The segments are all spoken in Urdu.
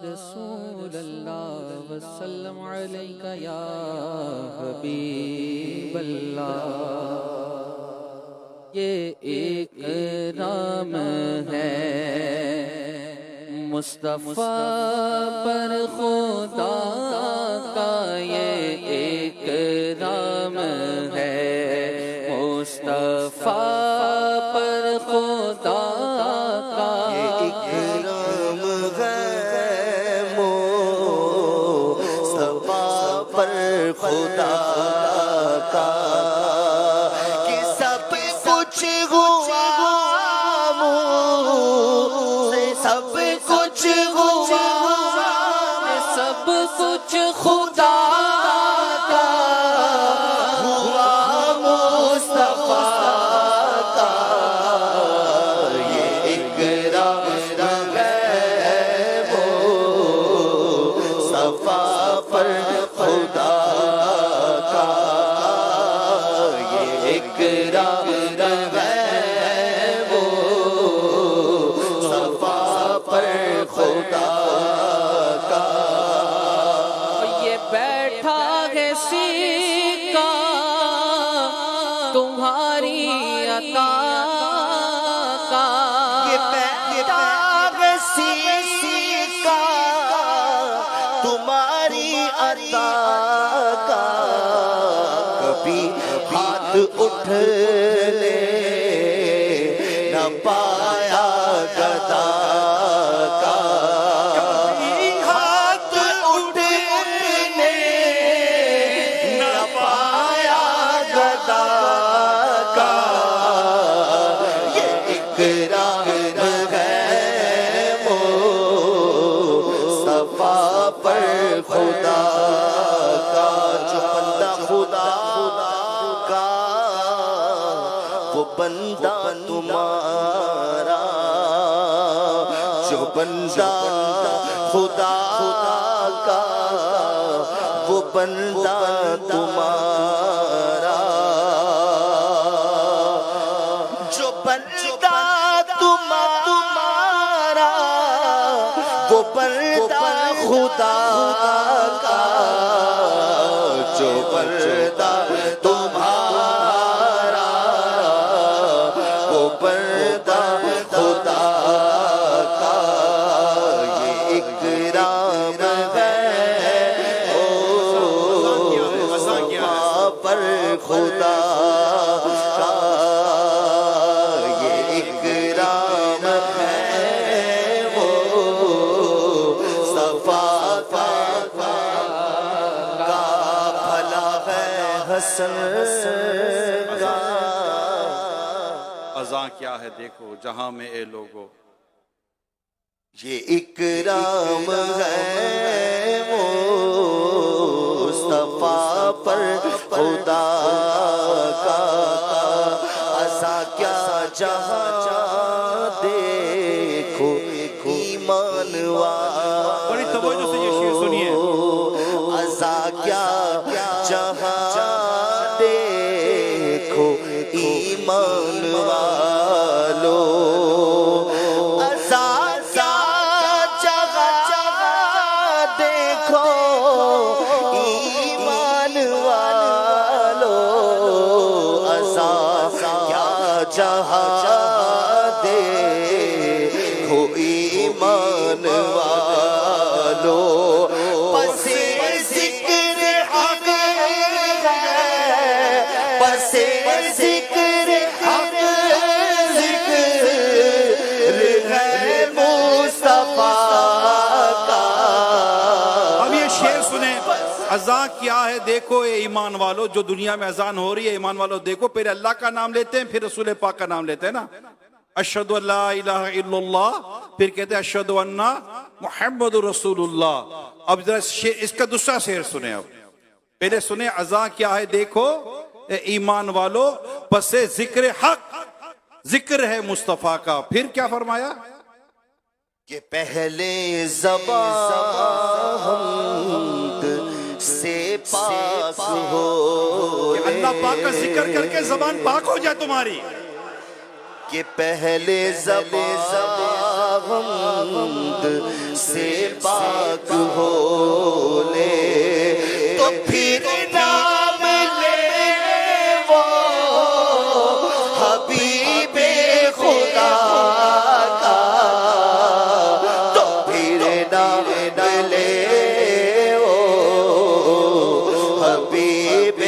رسول اللہ وسلم علیکہ یا حبیب اللہ۔ یہ اکرام ہے مصطفیٰ پر خدا کا، یہ اکرام ہے مصطفیٰ پر خدا کا، یہ اکرام ہے مصطفیٰ پر خدا کا، کہ سب کچھ ہوا سب کچھ ہوا سب کچھ خدا کا ہوا مصطفیٰ کا، یہ اکرام ہے مصطفیٰ پر خدا کا، یہ اکرام ہے مصطفیٰ پر خدا کا۔ یہ بیٹھا ہے سکہ تمہاری عطا کا، یہ بیٹھا ہے سکہ تمہاری عطا کا، کبھی ہاتھ اٹھنے نہ پایا گدا کا، ہاتھ اٹھنے نہ پایا گدا کا، یہ اکرام ہے مصطفیٰ پر خدا کا، جو بندہ خدا کا وہ بندہ تمہارا، جو بندہ خدا کا وہ بندہ تمہارا، جو بندہ تمہارا وہ بندہ خدا کا، جو بندہ تمہارا وہ بندہ خدا کا، یہ اکرام ہے مصطفیٰ پر خدا کا، یہ اکرام ہے مصطفیٰ کا، بھلا ہے حسن کا۔ اذاں کیا ہے دیکھو جہاں میں اے لوگو، یہ اکرام ہے مصطفیٰ پر خدا کا، ایسا کیا جہاں دیکھو ایمان والا، بڑی توجہ سے یہ شعر سنیے، ایسا کیا جہاں دیکھو ایمان والو، ایسا کیا جہاں دیکھو ایمان والو، ایسا کیا جہاں دیکھو ایمان والو، پس ذکر حق ہے، پس ذکر حق ذکر ہے مصطفیٰ کا۔ اب یہ شعر سنیں، اذان کیا ہے دیکھو اے ایمان والو، جو دنیا میں اذان ہو رہی ہے ایمان والو دیکھو، پہلے اللہ کا نام لیتے ہیں پھر رسول پاک کا نام لیتے ہیں نا، اشہد ان لا الہ الا اللہ، پھر کہتے ہیں اشہد ان محمد رسول اللہ۔ اب ذرا اس کا دوسرا شعر سنیں، اب پہلے سنیں اذان کیا ہے دیکھو اے ایمان والو، پس ذکر حق ذکر ہے مصطفیٰ کا، پھر کیا فرمایا؟ کہ پہلے زبان حمد سے پاک ہو، کہ اللہ پاک کا ذکر کر کے زبان پاک ہو جائے تمہاری، کہ پہلے زبان حمد سے پاک ہو لے تو پھر نام لے وہ حبیب خدا کا، تو پھر نام لے وہ حبیب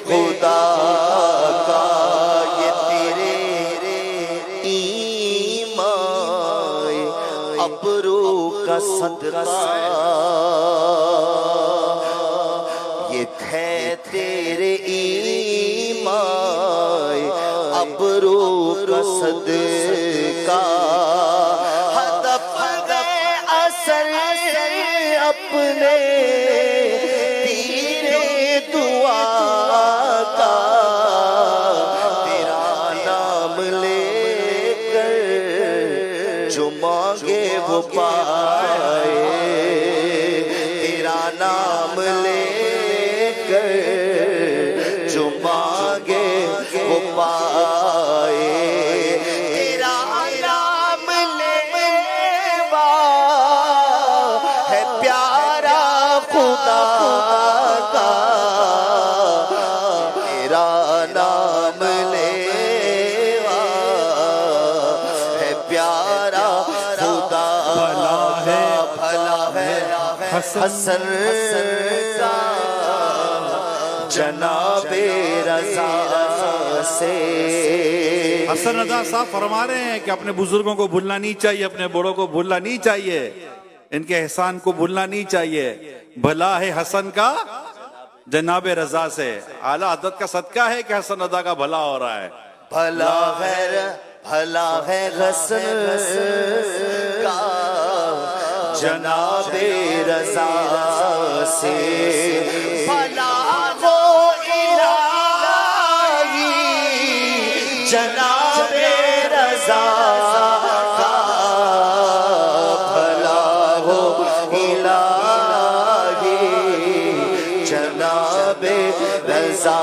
خدا کا۔ یہ تیرے ایمان ابرو کا صدقہ، یہ ہے تیرے ایمان ابرو کا صدقہ۔ ہدف گئے اثر اپنے تیرے دعا کا، تیرا نام لے کر جو مانگے وہ پائے، تیرا نام لے کر جو مانگے وہ پائے، تیرا نام لیوا ہے پیارا خدا کا، تیرا نام لیوا ہے پیارا خدا کا۔ بھلا ہے حسن کا جناب رضا سے۔ حسن رضا صاحب فرما رہے ہیں کہ اپنے بزرگوں کو بھولنا نہیں چاہیے، اپنے بڑوں کو بھولنا نہیں چاہیے، ان کے احسان کو بھولنا نہیں چاہیے۔ بھلا ہے حسن کا جناب رضا سے، اعلیٰ حضرت کا صدقہ ہے کہ حسن رضا کا بھلا ہو رہا ہے۔ بھلا ہے حسن کا جناب رضا سے، بھلا ہو الہی جناب رضا کا، بھلا ہو الہی جناب رضا